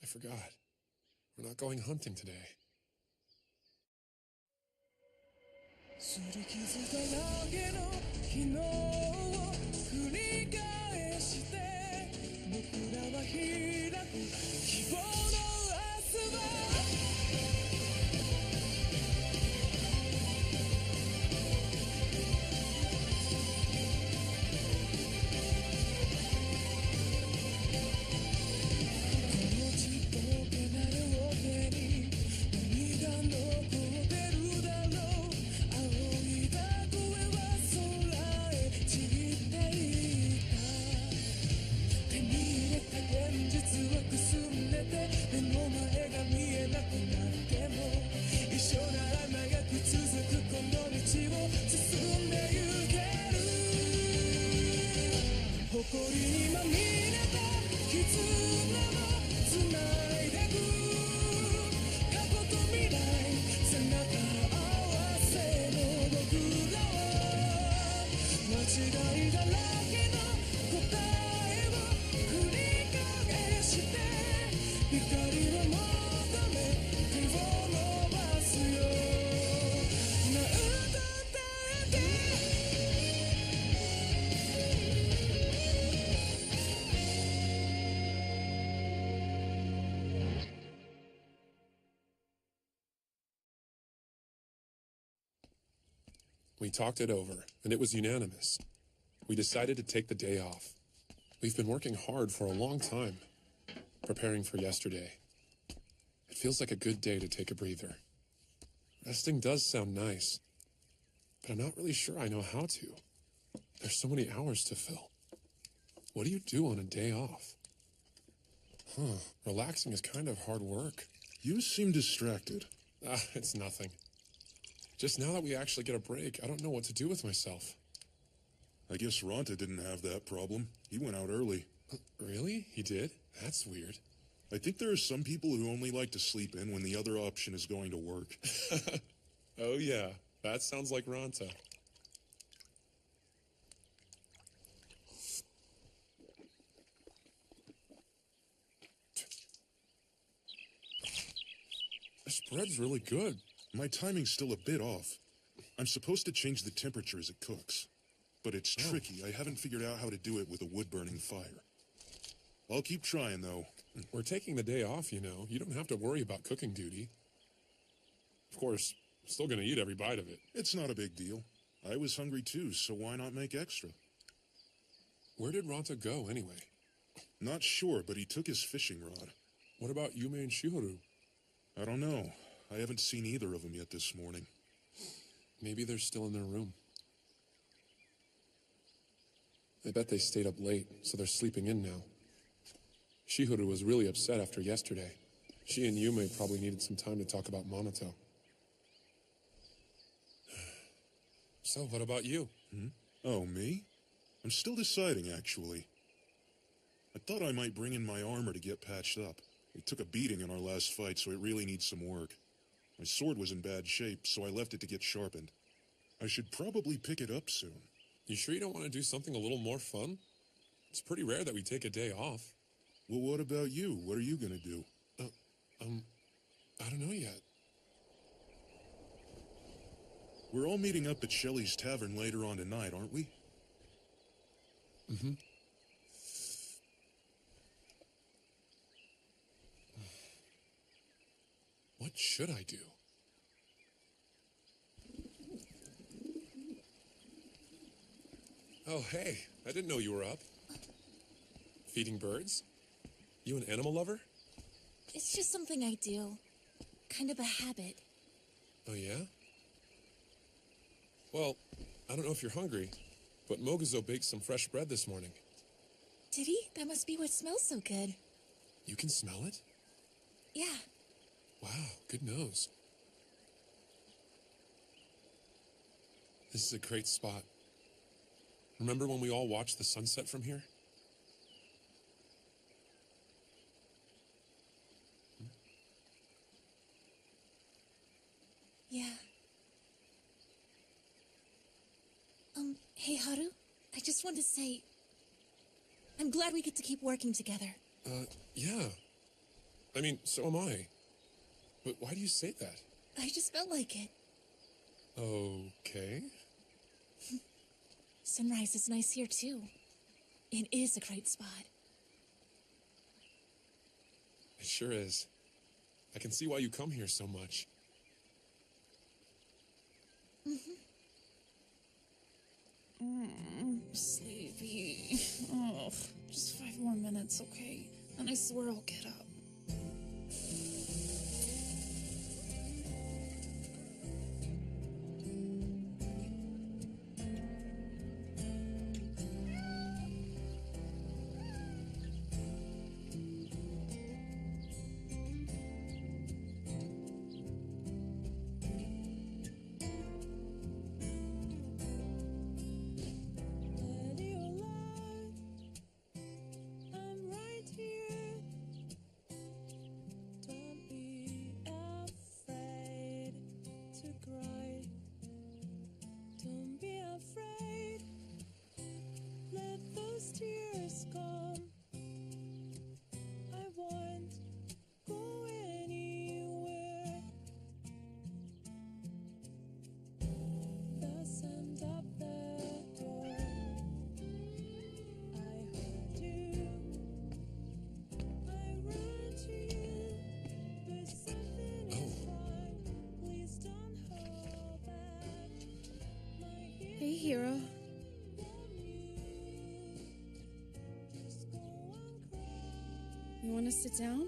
forgot. We're not going hunting today. すり傷だらけの昨日を繰り返して僕らは開く希望の明日はWe talked it over, and it was unanimous. We decided to take the day off. We've been working hard for a long time, preparing for yesterday. It feels like a good day to take a breather. Resting does sound nice, but I'm not really sure I know how to. There's so many hours to fill. What do you do on a day off? Relaxing is kind of hard work. You seem distracted. It's nothing. Just now that we actually get a break, I don't know what to do with myself. I guess Ronta didn't have that problem. He went out early. Really? He did? That's weird. I think there are some people who only like to sleep in when the other option is going to work. Oh yeah, that sounds like Ronta. This bread's really good. My timing's still a bit off. I'm supposed to change the temperature as it cooks. But it's tricky. I haven't figured out how to do it with a wood-burning fire. I'll keep trying, though. We're taking the day off, you know. You don't have to worry about cooking duty. Of course, I'm still gonna eat every bite of it. It's not a big deal. I was hungry too, so why not make extra? Where did Ronta go, anyway? Not sure, but he took his fishing rod. What about Yume and Shihoru? I don't know. I haven't seen either of them yet this morning. Maybe they're still in their room. I bet they stayed up late, so they're sleeping in now. Shihoru was really upset after yesterday. She and Yume probably needed some time to talk about Monoto. So, what about you? Oh, me? I'm still deciding, actually. I thought I might bring in my armor to get patched up. We took a beating in our last fight, so it really needs some work. My sword was in bad shape, so I left it to get sharpened. I should probably pick it up soon. You sure you don't want to do something a little more fun? It's pretty rare that we take a day off. Well, what about you? What are you gonna do? I don't know yet. We're all meeting up at Shelley's Tavern later on tonight, aren't we? Mm-hmm. What should I do? Oh, hey, I didn't know you were up. Feeding birds? You an animal lover? It's just something I do. Kind of a habit. Oh, yeah? Well, I don't know if you're hungry, but Moguzo baked some fresh bread this morning. Did he? That must be what smells so good. You can smell it? Yeah. Wow, good nose. This is a great spot. Remember when we all watched the sunset from here? Yeah. Hey Haru, I just wanted to say, I'm glad we get to keep working together. Yeah. I mean, so am I. But why do you say that? I just felt like it. Okay. Sunrise is nice here, too. It is a great spot. It sure is. I can see why you come here so much. Sleepy. Oh, just 5 more minutes, okay? And I swear I'll get up. Hey, hero. You want to sit down?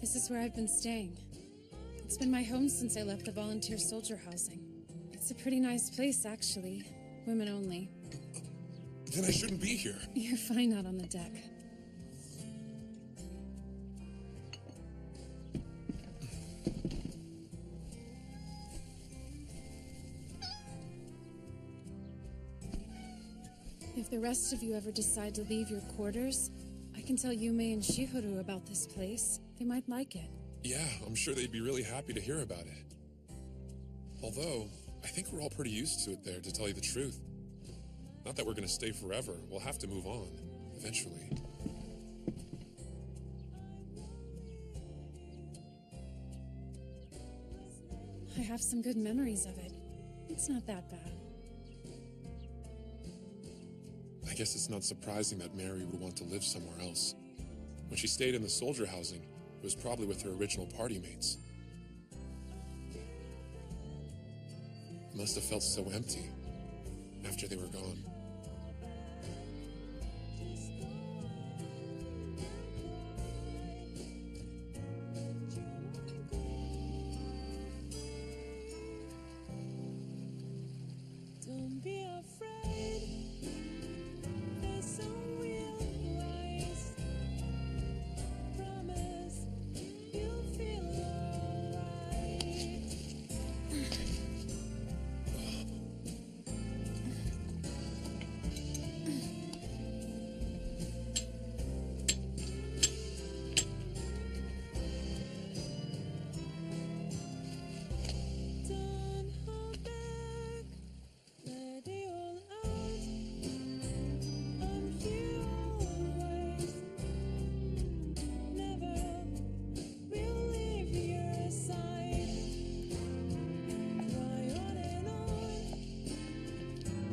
This is where I've been staying. It's been my home since I left the volunteer soldier housing. It's a pretty nice place, actually. Women only. Then I shouldn't be here. You're fine out on the deck. If the rest of you ever decide to leave your quarters, I can tell Yume and Shihuru about this place. They might like it. Yeah, I'm sure they'd be really happy to hear about it. Although, I think we're all pretty used to it there, to tell you the truth. Not that we're gonna stay forever. We'll have to move on, eventually. I have some good memories of it. It's not that bad. I guess it's not surprising that Mary would want to live somewhere else. When she stayed in the soldier housing, it was probably with her original party mates. It must have felt so empty after they were gone. Don't be afraid. The sun will rise. Promise you'll feel alright. Don't hold back. Let it all out. I'm here always. Never will leave your side. Cry on and on.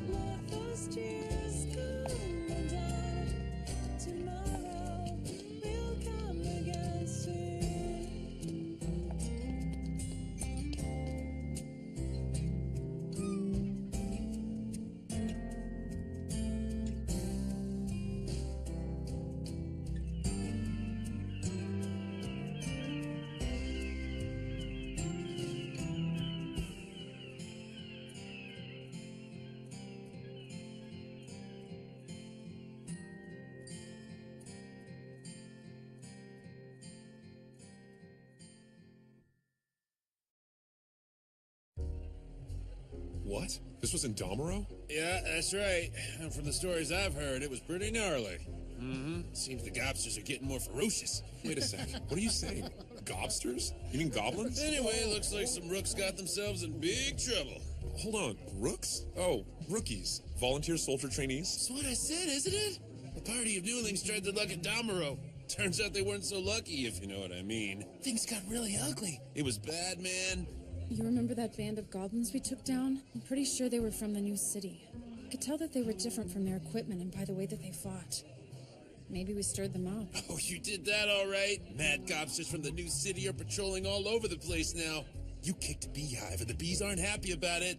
Let those tears come undone. Tomorrow will come again soon. What? This was in Domero? Yeah, that's right. And from the stories I've heard, it was pretty gnarly. Seems the gobsters are getting more ferocious. Wait a sec. What are you saying? Gobsters? You mean goblins? Anyway, looks like some rooks got themselves in big trouble. hold on. Rooks? Oh, rookies. Volunteer soldier trainees? That's what I said, isn't it? The party of newlings tried their luck at Damaro. Turns out they weren't so lucky, if you know what I mean. Things got really ugly. It was bad, man. You remember that band of goblins we took down? I'm pretty sure they were from the new city. I could tell that they were different from their equipment and by the way that they fought. Maybe we stirred them up. Oh, you did that all right. Mad gobsters from the new city are patrolling all over the place now. You kicked a beehive and the bees aren't happy about it.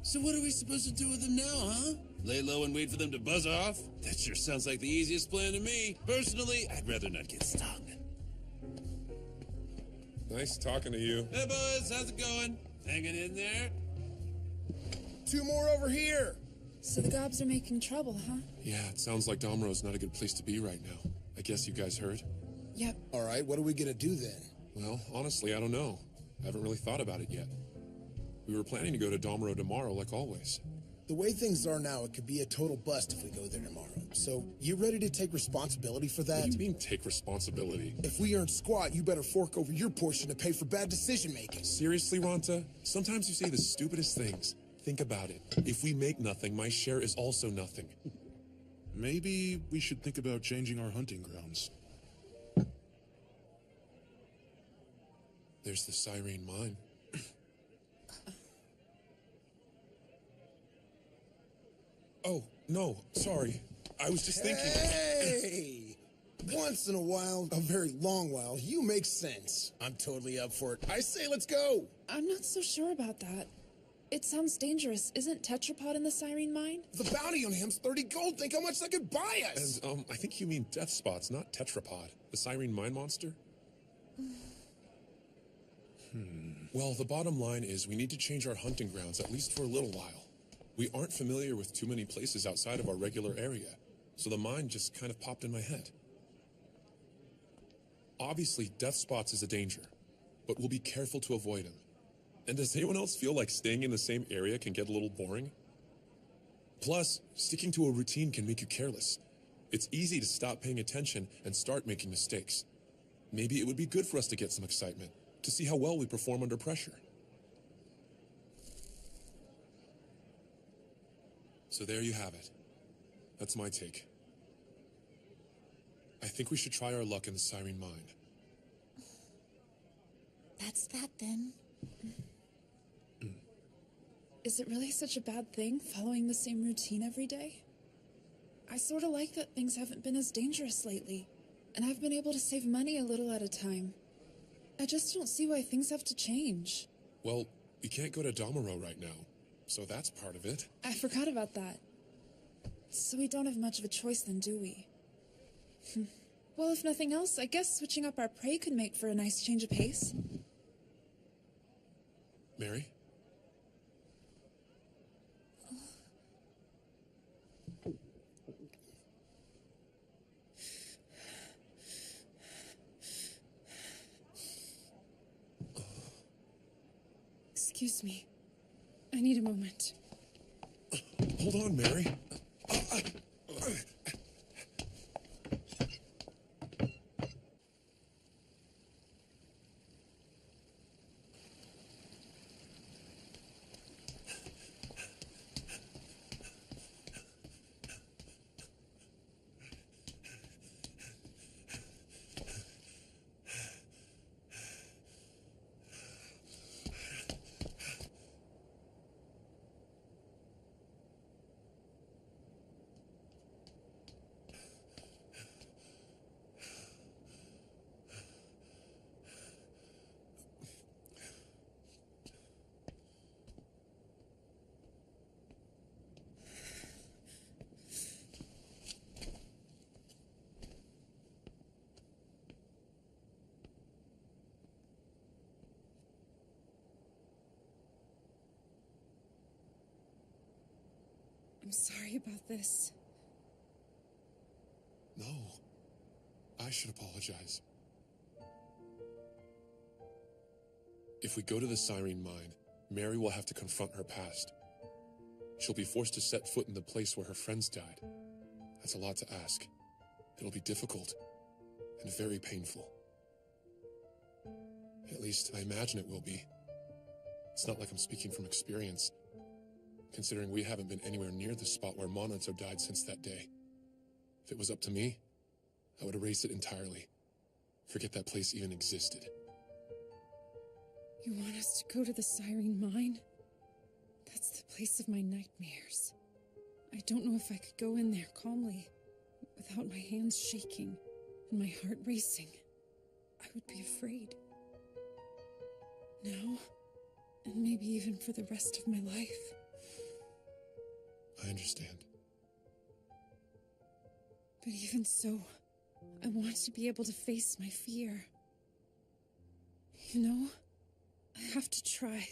So what are we supposed to do with them now, huh? Lay low and wait for them to buzz off? That sure sounds like the easiest plan to me. Personally, I'd rather not get stung. Nice talking to you. Hey, boys, how's it going? Hanging in there? 2 more over here. So the gobs are making trouble, huh? Yeah, it sounds like Domro's not a good place to be right now. I guess you guys heard? Yep. All right, what are we gonna do then? Well, honestly, I don't know. I haven't really thought about it yet. We were planning to go to Domro tomorrow, like always. The way things are now, it could be a total bust if we go there tomorrow. So, you ready to take responsibility for that? What do you mean, take responsibility? If we earn squat, you better fork over your portion to pay for bad decision-making. Seriously, Ronta? Sometimes you say the stupidest things. Think about it. If we make nothing, my share is also nothing. Maybe we should think about changing our hunting grounds. There's the Cyrene Mine. Oh, no, sorry. I was just thinking... Hey! Once in a while, a very long while, you make sense. I'm totally up for it. I say let's go! I'm not so sure about that. It sounds dangerous. Isn't Tetrapod in the Cyrene Mine? The bounty on him's 30 gold. Think how much that could buy us! And, I think you mean Death Spots, not Tetrapod. The Cyrene Mine monster? Well, the bottom line is we need to change our hunting grounds, at least for a little while. We aren't familiar with too many places outside of our regular area, so the mine just kind of popped in my head. Obviously, Death Spots is a danger, but we'll be careful to avoid him. And does anyone else feel like staying in the same area can get a little boring? Plus, sticking to a routine can make you careless. It's easy to stop paying attention and start making mistakes. Maybe it would be good for us to get some excitement, to see how well we perform under pressure. So there you have it. That's my take. I think we should try our luck in the Cyrene Mine. That's that then. Is it really such a bad thing, following the same routine every day? I sort of like that things haven't been as dangerous lately, and I've been able to save money a little at a time. I just don't see why things have to change. Well, we can't go to Damaro right now, so that's part of it. I forgot about that. So we don't have much of a choice then, do we? Well, if nothing else, I guess switching up our prey could make for a nice change of pace. Mary? Excuse me. I need a moment. Hold on, Mary. I'm sorry about this. No. I should apologize. If we go to the Cyrene Mine, Mary will have to confront her past. She'll be forced to set foot in the place where her friends died. That's a lot to ask. It'll be difficult and very painful. At least, I imagine it will be. It's not like I'm speaking from experience. considering we haven't been anywhere near the spot where Monato died since that day. If it was up to me, I would erase it entirely. Forget that place even existed. You want us to go to the Siren Mine? That's the place of my nightmares. I don't know if I could go in there calmly, without my hands shaking and my heart racing. I would be afraid. Now, and maybe even for the rest of my life. I understand. But even so, I want to be able to face my fear. You know, I have to try.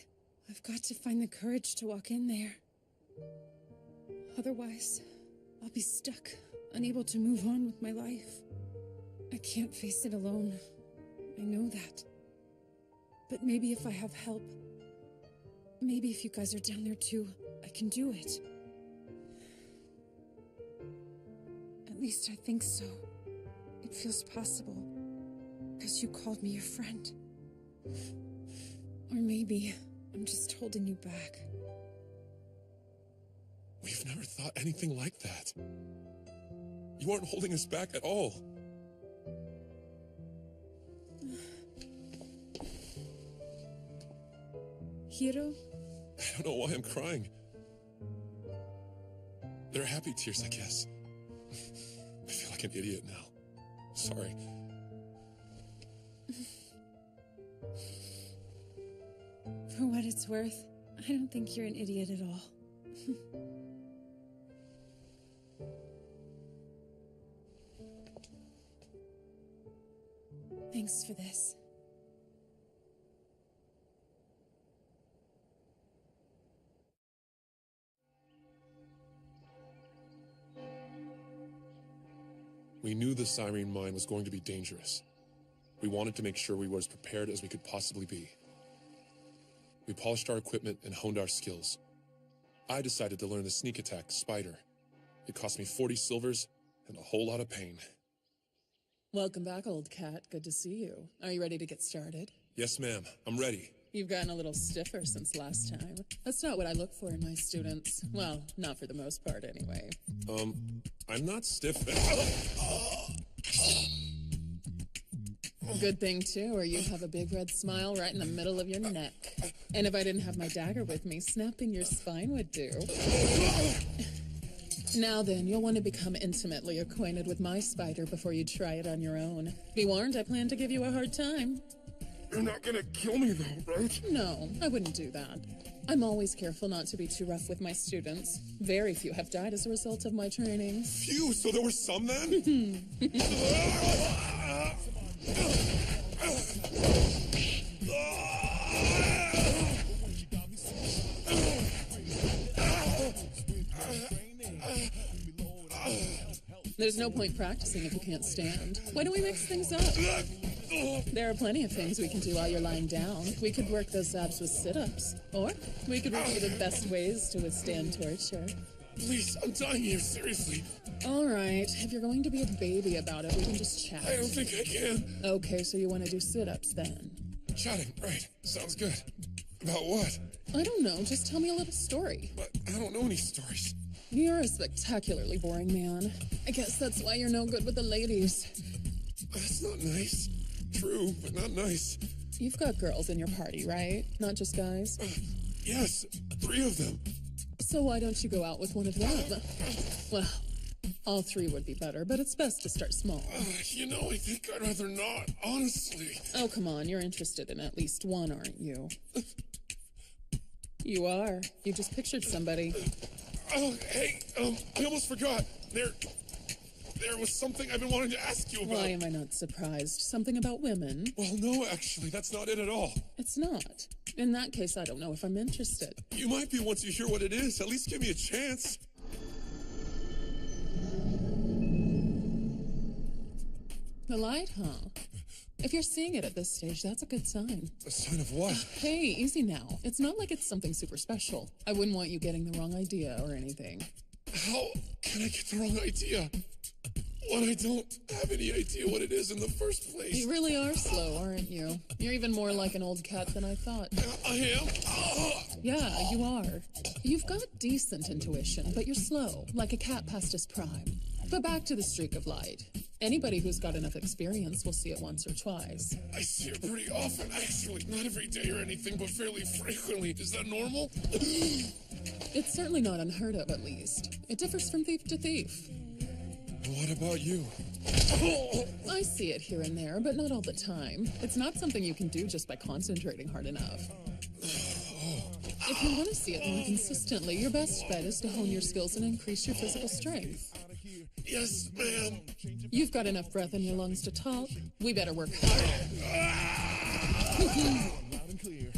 I've got to find the courage to walk in there. Otherwise, I'll be stuck, unable to move on with my life. I can't face it alone. I know that. But maybe if I have help, maybe if you guys are down there too, I can do it. At least I think so. It feels possible, because you called me your friend. Or maybe I'm just holding you back. We've never thought anything like that. You aren't holding us back at all. Hiro? I don't know why I'm crying. They're happy tears, I guess. I feel like an idiot now. Sorry. For what it's worth, I don't think you're an idiot at all. Thanks for this. We knew the Siren Mine was going to be dangerous. We wanted to make sure we were as prepared as we could possibly be. We polished our equipment and honed our skills. I decided to learn the sneak attack, Spider. It cost me 40 silvers and a whole lot of pain. Welcome back, old cat. Good to see you. Are you ready to get started? Yes, ma'am. I'm ready. You've gotten a little stiffer since last time. That's not what I look for in my students. Well, not for the most part, anyway. I'm not stiff. Good thing, too, or you'd have a big red smile right in the middle of your neck. And if I didn't have my dagger with me, snapping your spine would do. Now then, you'll want to become intimately acquainted with my spider before you try it on your own. Be warned, I plan to give you a hard time. You're not gonna kill me, though, right? No, I wouldn't do that. I'm always careful not to be too rough with my students. Very few have died as a result of my training. Phew, so there were some then? There's no point practicing if you can't stand. Why don't we mix things up? There are plenty of things we can do while you're lying down. We could work those abs with sit-ups. Or we could review the best ways to withstand torture. Please, I'm dying here, seriously. All right, if you're going to be a baby about it, we can just chat. I don't think I can. Okay, so you want to do sit-ups then? Chatting, right. Sounds good. About what? I don't know, just tell me a little story. But I don't know any stories. You're a spectacularly boring man. I guess that's why you're no good with the ladies. That's not nice. True, but not nice. You've got girls in your party, right? Not just guys? Yes, 3 of them. So why don't you go out with one of them? Well, all 3 would be better, but it's best to start small. You know, I think I'd rather not, honestly. Oh, come on, you're interested in at least one, aren't you? You are. You just pictured somebody. Oh, hey, I almost forgot. There was something I've been wanting to ask you about. Why am I not surprised? Something about women? Well, no, actually, that's not it at all. It's not. In that case, I don't know if I'm interested. You might be once you hear what it is. At least give me a chance. The light, huh? If you're seeing it at this stage, that's a good sign. A sign of what? Hey, easy now. It's not like it's something super special. I wouldn't want you getting the wrong idea or anything. How can I get the wrong idea when I don't have any idea what it is in the first place? You really are slow, aren't you? You're even more like an old cat than I thought. I am? Yeah, you are. You've got decent intuition, but you're slow, like a cat past his prime. But back to the streak of light. Anybody who's got enough experience will see it once or twice. I see it pretty often, actually. Not every day or anything, but fairly frequently. Is that normal? It's certainly not unheard of, at least. It differs from thief to thief. What about you? I see it here and there, but not all the time. It's not something you can do just by concentrating hard enough. If you want to see it more consistently, your best bet is to hone your skills and increase your physical strength. Yes, ma'am. You've got enough breath in your lungs to talk. We better work hard. Loud and clear.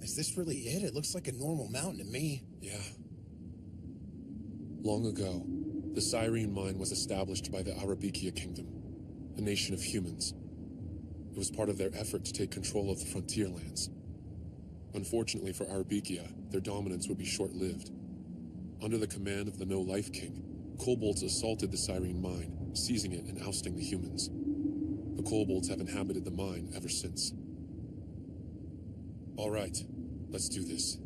Is this really it? It looks like a normal mountain to me. Yeah. Long ago, the Cyrene Mine was established by the Arabikia Kingdom, a nation of humans. It was part of their effort to take control of the frontier lands. Unfortunately for Arabikia, their dominance would be short-lived. Under the command of the No-Life King, kobolds assaulted the Cyrene Mine, seizing it and ousting the humans. The kobolds have inhabited the mine ever since. All right, let's do this.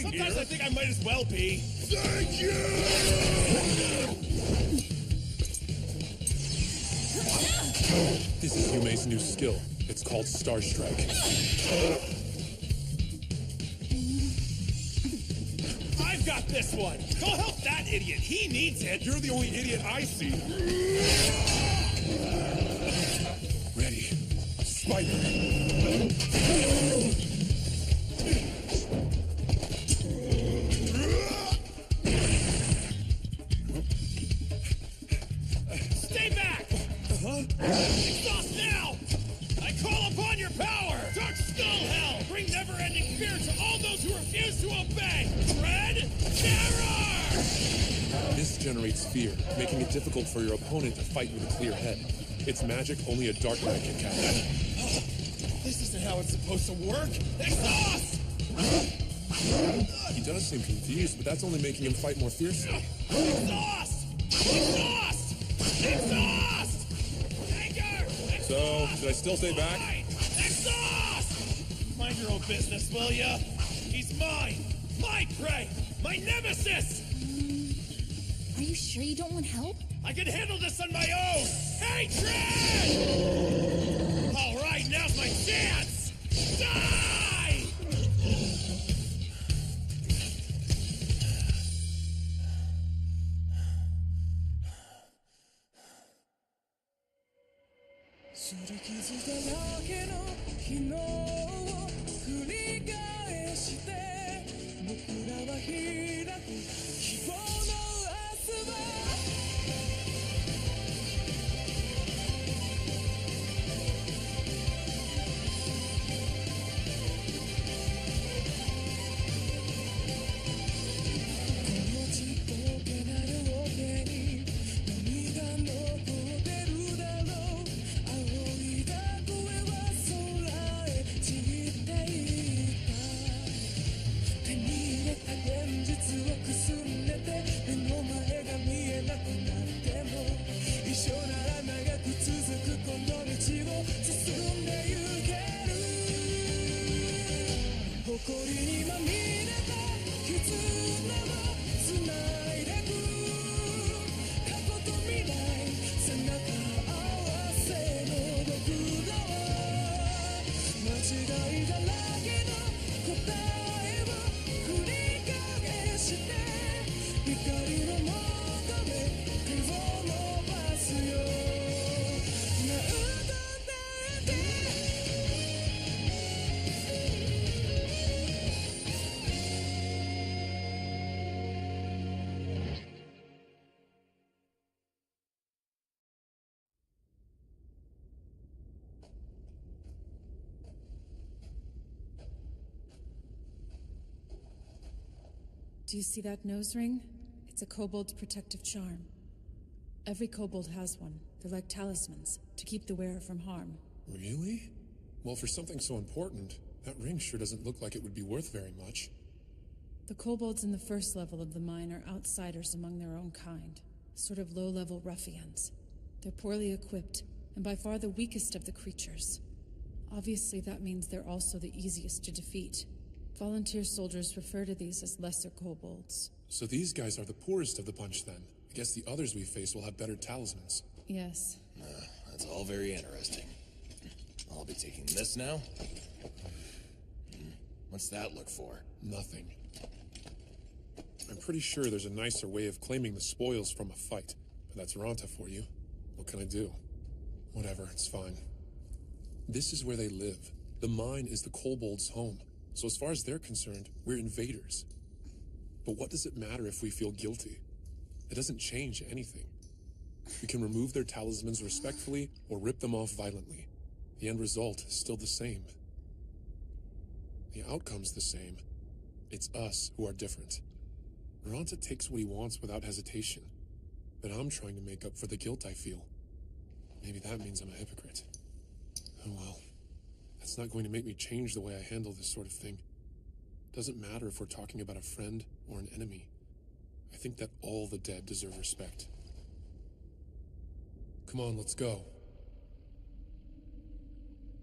Sometimes I think I might as well be. Thank you! This is Yume's new skill. It's called Star Strike. I've got this one. Go help that idiot. He needs it. You're the only idiot I see. Ready. Spider. Stay back! Exhaust now! I call upon your power! Dark Skull Hell! Bring never-ending fear to all those who refuse to obey! Dread Terror! This generates fear, making it difficult for your opponent to fight with a clear head. It's magic only a dark knight can cast. This isn't how it's supposed to work! Exhaust! He does seem confused, but that's only making him fight more fiercely. Exhaust! Exhaust! Exhaust! Anger! So, should I still stay back? Exhaust! Mind your own business, will ya? He's mine! My prey! My nemesis! Are you sure you don't want help? I can handle this on my own! Hatred! Alright, now's my chance! Die! Do you see that nose ring? It's a kobold's protective charm. Every kobold has one. They're like talismans, to keep the wearer from harm. Really? Well, for something so important, that ring sure doesn't look like it would be worth very much. The kobolds in the first level of the mine are outsiders among their own kind, sort of low-level ruffians. They're poorly equipped, and by far the weakest of the creatures. Obviously, that means they're also the easiest to defeat. Volunteer soldiers refer to these as lesser kobolds. So these guys are the poorest of the bunch then. I guess the others we face will have better talismans. Yes. That's all very interesting. I'll be taking this now. What's that look for? Nothing. I'm pretty sure there's a nicer way of claiming the spoils from a fight, but that's Ranta for you. What can I do? Whatever, it's fine. This is where they live. The mine is the kobolds' home. So as far as they're concerned, we're invaders. But what does it matter if we feel guilty? It doesn't change anything. We can remove their talismans respectfully or rip them off violently. The end result is still the same. The outcome's the same. It's us who are different. Ranta takes what he wants without hesitation. But I'm trying to make up for the guilt I feel. Maybe that means I'm a hypocrite. Oh well. That's not going to make me change the way I handle this sort of thing. Doesn't matter if we're talking about a friend or an enemy. I think that all the dead deserve respect. Come on, let's go.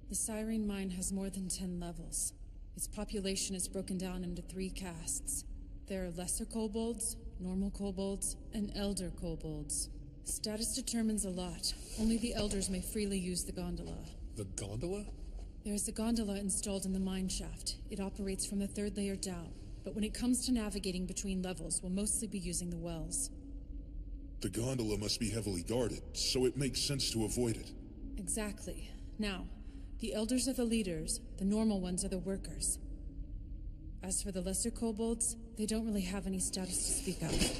The Cyrene mine has more than 10 levels. Its population is broken down into 3 castes. There are lesser kobolds, normal kobolds, and elder kobolds. Status determines a lot. Only the elders may freely use the gondola. The gondola? There is a gondola installed in the mine shaft. It operates from the 3rd layer down. But when it comes to navigating between levels, we'll mostly be using the wells. The gondola must be heavily guarded, so it makes sense to avoid it. Exactly. Now, the elders are the leaders, the normal ones are the workers. As for the lesser kobolds, they don't really have any status to speak of.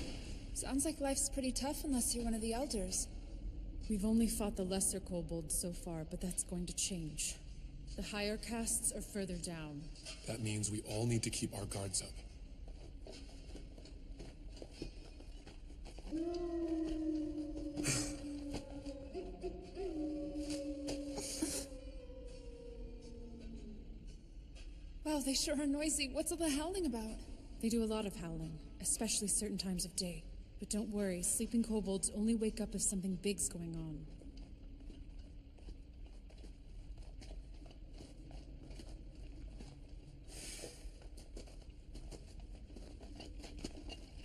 Sounds like life's pretty tough unless you're one of the elders. We've only fought the lesser kobolds so far, but that's going to change. The higher castes are further down. That means we all need to keep our guards up. Wow, they sure are noisy. What's all the howling about? They do a lot of howling, especially certain times of day. But don't worry, sleeping kobolds only wake up if something big's going on.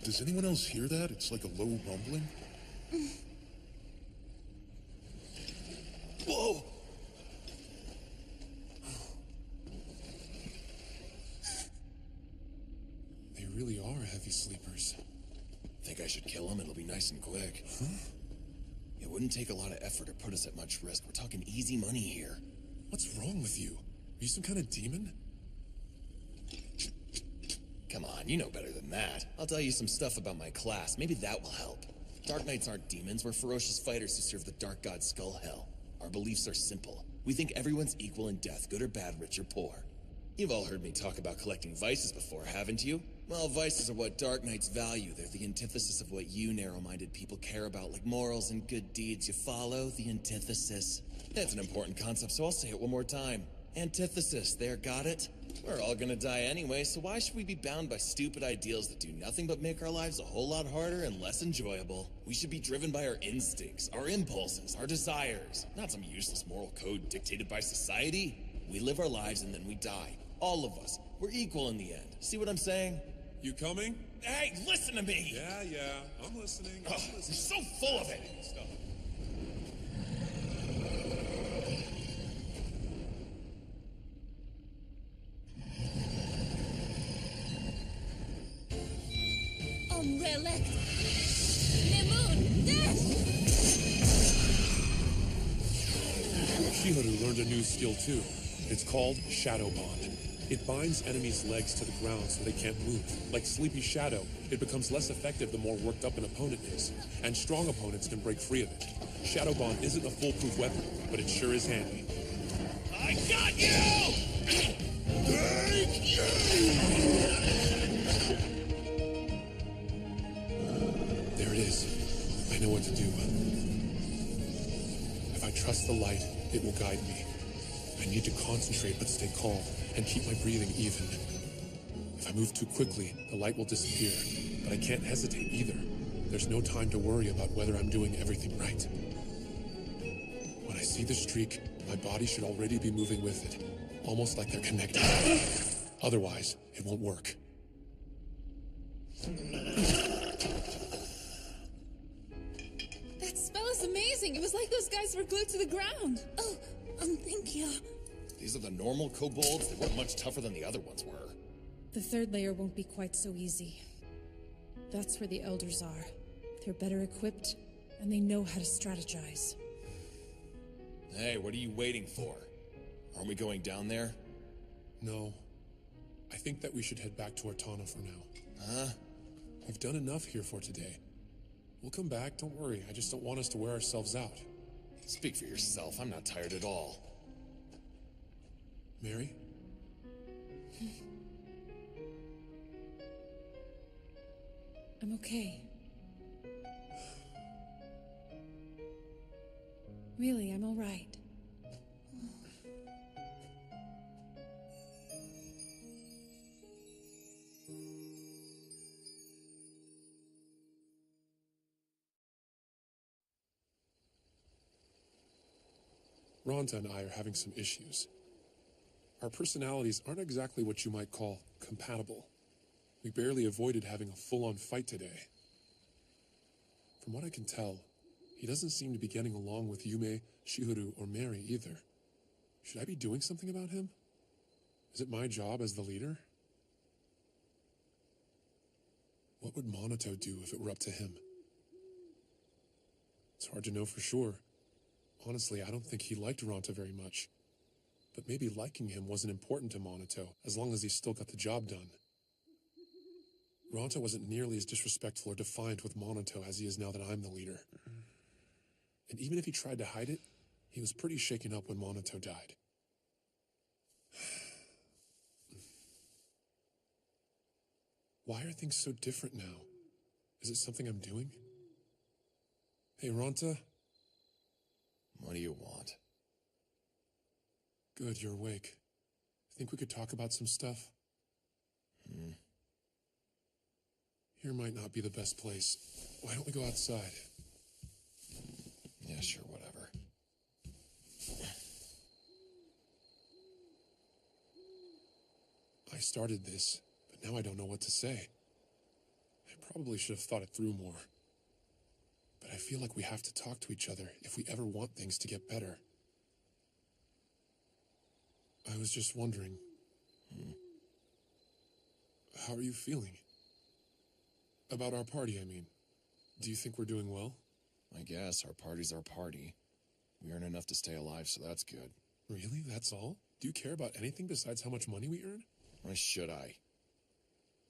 Does anyone else hear that? It's like a low rumbling. really are heavy sleepers. Think I should kill him? It'll be nice and quick. Huh? It wouldn't take a lot of effort or put us at much risk. We're talking easy money here. What's wrong with you? Are you some kind of demon? Come on, you know better than that. I'll tell you some stuff about my class. Maybe that will help. Dark Knights aren't demons. We're ferocious fighters who serve the Dark God Skullhell. Our beliefs are simple. We think everyone's equal in death, good or bad, rich or poor. You've all heard me talk about collecting vices before, haven't you? Well, vices are what Dark Knights value. They're the antithesis of what you narrow-minded people care about, like morals and good deeds. You follow? The antithesis. That's an important concept, so I'll say it one more time. Antithesis, there, got it? We're all gonna die anyway, so why should we be bound by stupid ideals that do nothing but make our lives a whole lot harder and less enjoyable? We should be driven by our instincts, our impulses, our desires, not some useless moral code dictated by society. We live our lives and then we die. All of us. We're equal in the end. See what I'm saying? You coming? Hey, listen to me! Yeah, I'm listening. Oh, you're so full of it! Stop. Umbrelect. Nemoon. Death. Shihuru learned a new skill too. It's called Shadow Bond. It binds enemies' legs to the ground so they can't move. Like Sleepy Shadow, it becomes less effective the more worked up an opponent is. And strong opponents can break free of it. Shadow Bond isn't a foolproof weapon, but it sure is handy. I got you! Thank you! There it is. I know what to do. If I trust the light, it will guide me. I need to concentrate but stay calm and keep my breathing even. If I move too quickly, the light will disappear, but I can't hesitate either. There's no time to worry about whether I'm doing everything right. When I see the streak, my body should already be moving with it, almost like they're connected. Otherwise, it won't work. That spell is amazing. It was like those guys were glued to the ground. Oh, thank you. These are the normal kobolds. They weren't much tougher than the other ones were. The third layer won't be quite so easy. That's where the elders are. They're better equipped, and they know how to strategize. Hey, what are you waiting for? Aren't we going down there? No. I think that we should head back to Ortana for now. Huh? We've done enough here for today. We'll come back, don't worry. I just don't want us to wear ourselves out. Speak for yourself. I'm not tired at all. Mary? I'm okay. Really, I'm all right. Ronta and I are having some issues. Our personalities aren't exactly what you might call compatible. We barely avoided having a full-on fight today. From what I can tell, he doesn't seem to be getting along with Yume, Shihuru, or Mary either. Should I be doing something about him? Is it my job as the leader? What would Monato do if it were up to him? It's hard to know for sure. Honestly, I don't think he liked Ronta very much. But maybe liking him wasn't important to Monato, as long as he still got the job done. Ronta wasn't nearly as disrespectful or defiant with Monato as he is now that I'm the leader. And even if he tried to hide it, he was pretty shaken up when Monato died. Why are things so different now? Is it something I'm doing? Hey, Ronta? What do you want? Good, you're awake. Think we could talk about some stuff? Here might not be the best place. Why don't we go outside? Yeah, sure, whatever. I started this, but now I don't know what to say. I probably should have thought it through more. But I feel like we have to talk to each other if we ever want things to get better. I was just wondering. How are you feeling? About our party, I mean. Do you think we're doing well? I guess our party's our party. We earn enough to stay alive, so that's good. Really? That's all? Do you care about anything besides how much money we earn? Why should I?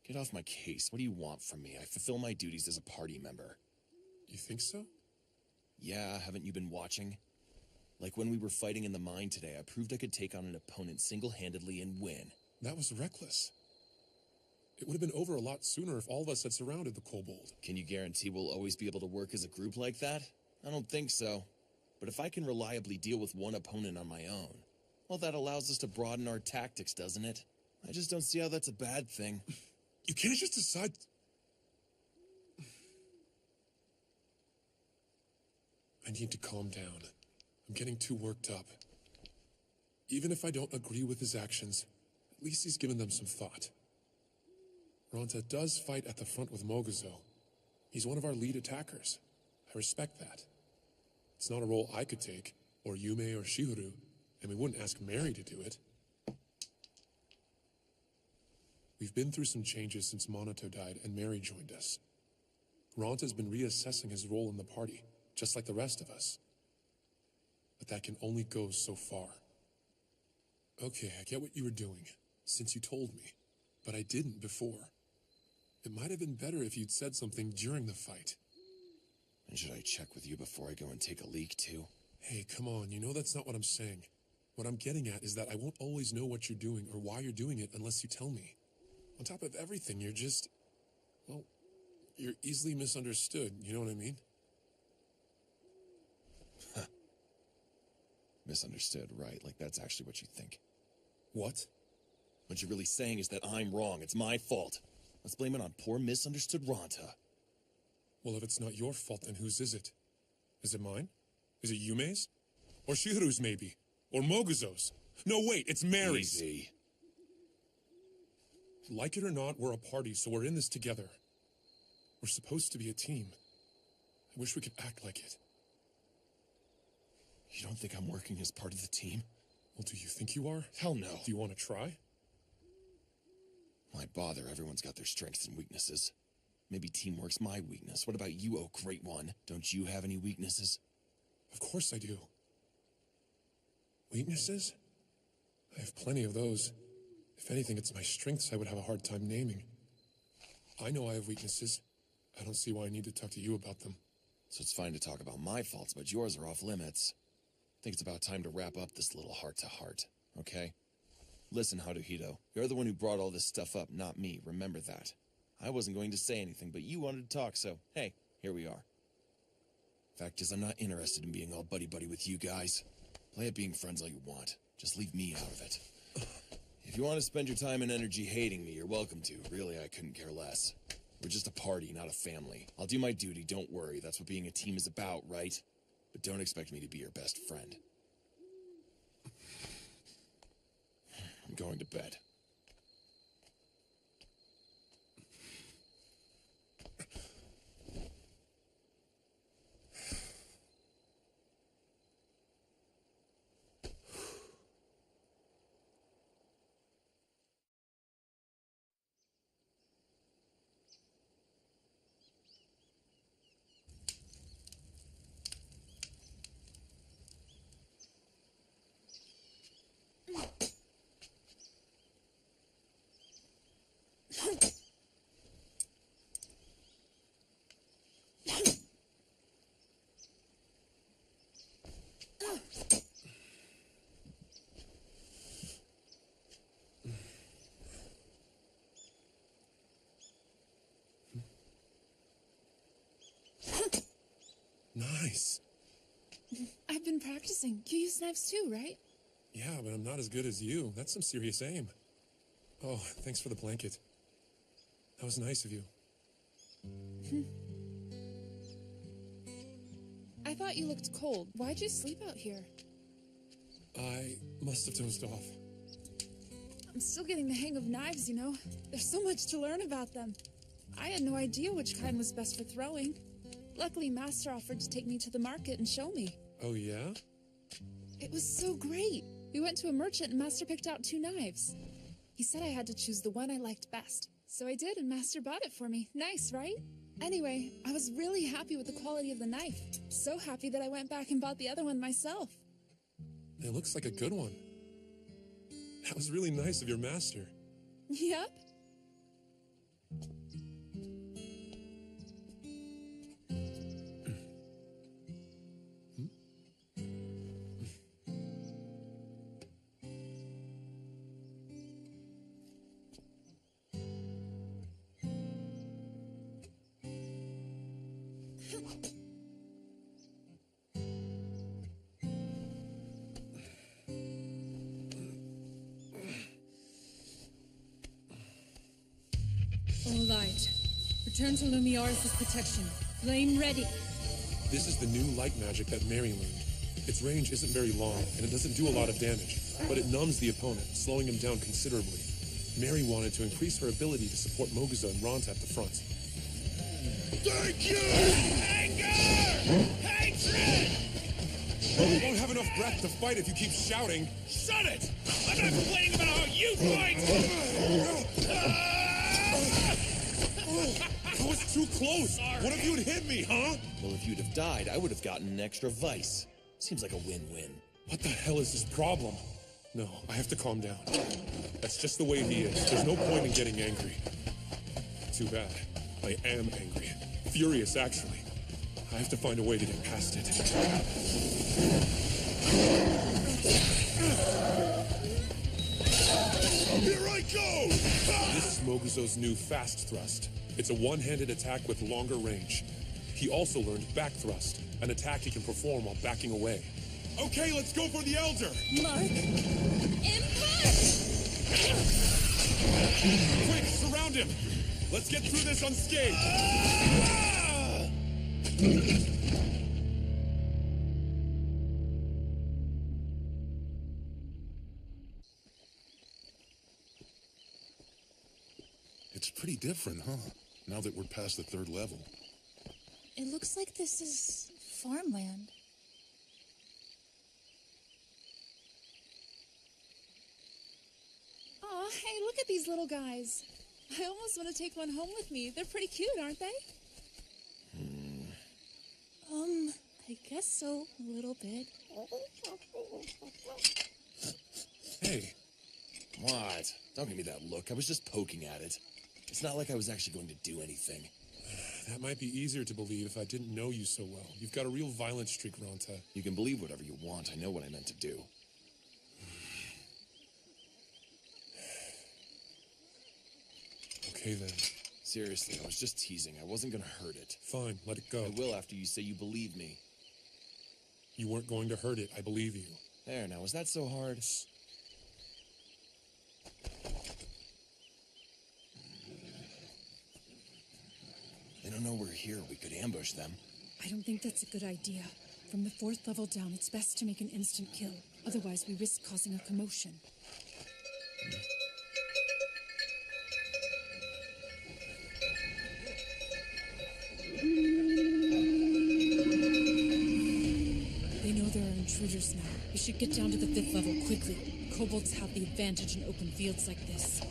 Get off my case. What do you want from me? I fulfill my duties as a party member. You think so? Yeah, haven't you been watching? Like when we were fighting in the mine today, I proved I could take on an opponent single-handedly and win. That was reckless. It would have been over a lot sooner if all of us had surrounded the kobold. Can you guarantee we'll always be able to work as a group like that? I don't think so. But if I can reliably deal with one opponent on my own, well, that allows us to broaden our tactics, doesn't it? I just don't see how that's a bad thing. You can't just decide... I need to calm down. I'm getting too worked up. Even if I don't agree with his actions, at least he's given them some thought. Ronta does fight at the front with Moguzo. He's one of our lead attackers. I respect that. It's not a role I could take, or Yume or Shihuru, and we wouldn't ask Mary to do it. We've been through some changes since Monato died and Mary joined us. Ronta's been reassessing his role in the party, just like the rest of us. But that can only go so far. Okay, I get what you were doing, since you told me, but I didn't before. It might have been better if you'd said something during the fight. And should I check with you before I go and take a leak, too? Hey, come on, you know that's not what I'm saying. What I'm getting at is that I won't always know what you're doing or why you're doing it unless you tell me. On top of everything, you're just... well, you're easily misunderstood, you know what I mean? Misunderstood, right? Like that's actually what you think. What? What you're really saying is that I'm wrong. It's my fault. Let's blame it on poor misunderstood Ronta. Well, if it's not your fault, then whose is it? Is it mine? Is it Yume's? Or Shihiru's, maybe? Or Moguzo's? No, wait, it's Mary's! Easy. Like it or not, we're a party, so we're in this together. We're supposed to be a team. I wish we could act like it. You don't think I'm working as part of the team? Well, do you think you are? Hell no. Do you want to try? Why bother? Everyone's got their strengths and weaknesses. Maybe teamwork's my weakness. What about you, oh great one? Don't you have any weaknesses? Of course I do. Weaknesses? I have plenty of those. If anything, it's my strengths I would have a hard time naming. I know I have weaknesses. I don't see why I need to talk to you about them. So it's fine to talk about my faults, but yours are off limits. I think it's about time to wrap up this little heart-to-heart, okay? Listen, Haruhito, you're the one who brought all this stuff up, not me. Remember that. I wasn't going to say anything, but you wanted to talk, so hey, here we are. Fact is, I'm not interested in being all buddy-buddy with you guys. Play at being friends all you want. Just leave me out of it. If you want to spend your time and energy hating me, you're welcome to. Really, I couldn't care less. We're just a party, not a family. I'll do my duty, don't worry. That's what being a team is about, right? But don't expect me to be your best friend. I'm going to bed. Nice. I've been practicing. You use knives too, right? Yeah, but I'm not as good as you. That's some serious aim. Oh, thanks for the blanket. That was nice of you. I thought you looked cold. Why'd you sleep out here? I must have dozed off. I'm still getting the hang of knives, you know. There's so much to learn about them. I had no idea which kind was best for throwing. Luckily, Master offered to take me to the market and show me. Oh, yeah? It was so great. We went to a merchant and Master picked out 2 knives. He said I had to choose the one I liked best. So I did, and Master bought it for me. Nice, right? Anyway, I was really happy with the quality of the knife. So happy that I went back and bought the other one myself. It looks like a good one. That was really nice of your master. Yep. All right. Return to Lumiaris' protection. Flame ready. This is the new light magic that Mary learned. Its range isn't very long, and it doesn't do a lot of damage, but it numbs the opponent, slowing him down considerably. Mary wanted to increase her ability to support Moguza and Ront at the front. Thank you! Anger! Hatred! You won't have enough breath to fight if you keep shouting. Shut it! I'm not complaining about how you fight! That was too close! What if you'd hit me, huh? Well, if you'd have died, I would have gotten an extra vice. Seems like a win-win. What the hell is his problem? No, I have to calm down. That's just the way he is. There's no point in getting angry. Too bad. I am angry. Furious, actually. I have to find a way to get past it. Here I go! This is Moguzo's new fast thrust. It's a one-handed attack with longer range. He also learned back thrust, an attack he can perform while backing away. Okay, let's go for the Elder! Mark! Impact! Quick, surround him! Let's get through this unscathed! It's pretty different, huh? Now that we're past the 3rd level. It looks like this is farmland. Aw, hey, look at these little guys. I almost want to take one home with me. They're pretty cute, aren't they? I guess so, a little bit. Hey, What? Don't give me that look. I was just poking at it. It's not like I was actually going to do anything. that might be easier to believe if I didn't know you so well. You've got a real violent streak, Ronta. You can believe whatever you want. I know what I meant to do. Okay then. Seriously, I was just teasing. I wasn't gonna hurt it. Fine, let it go. I will after you say you believe me. You weren't going to hurt it, I believe you. There, now, was that so hard? They don't know we're here. We could ambush them. I don't think that's a good idea. From the 4th level down, it's best to make an instant kill. Otherwise, we risk causing a commotion. They know there are intruders now. We should get down to the 5th level quickly. Kobolds have the advantage in open fields like this.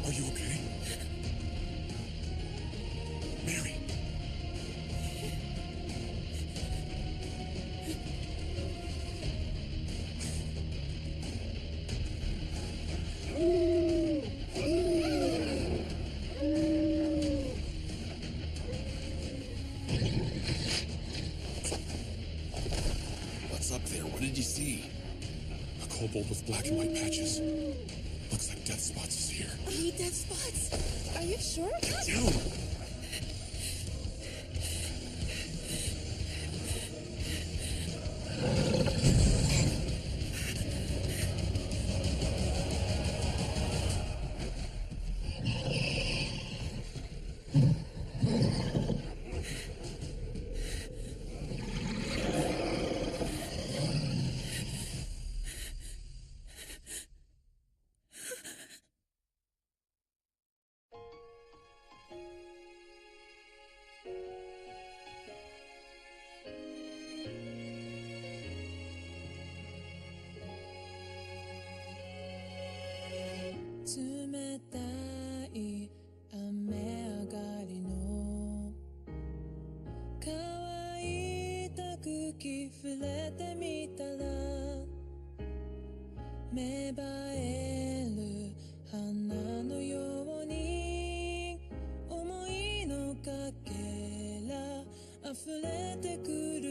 Are you okay? Mary. What's up there? What did you see? A kobold with black and white patches. Looks like Death Spots is here. I need dead spots. Are you sure? Get down! 空気触れてみたら芽生える花のように思いのかけら溢れてくる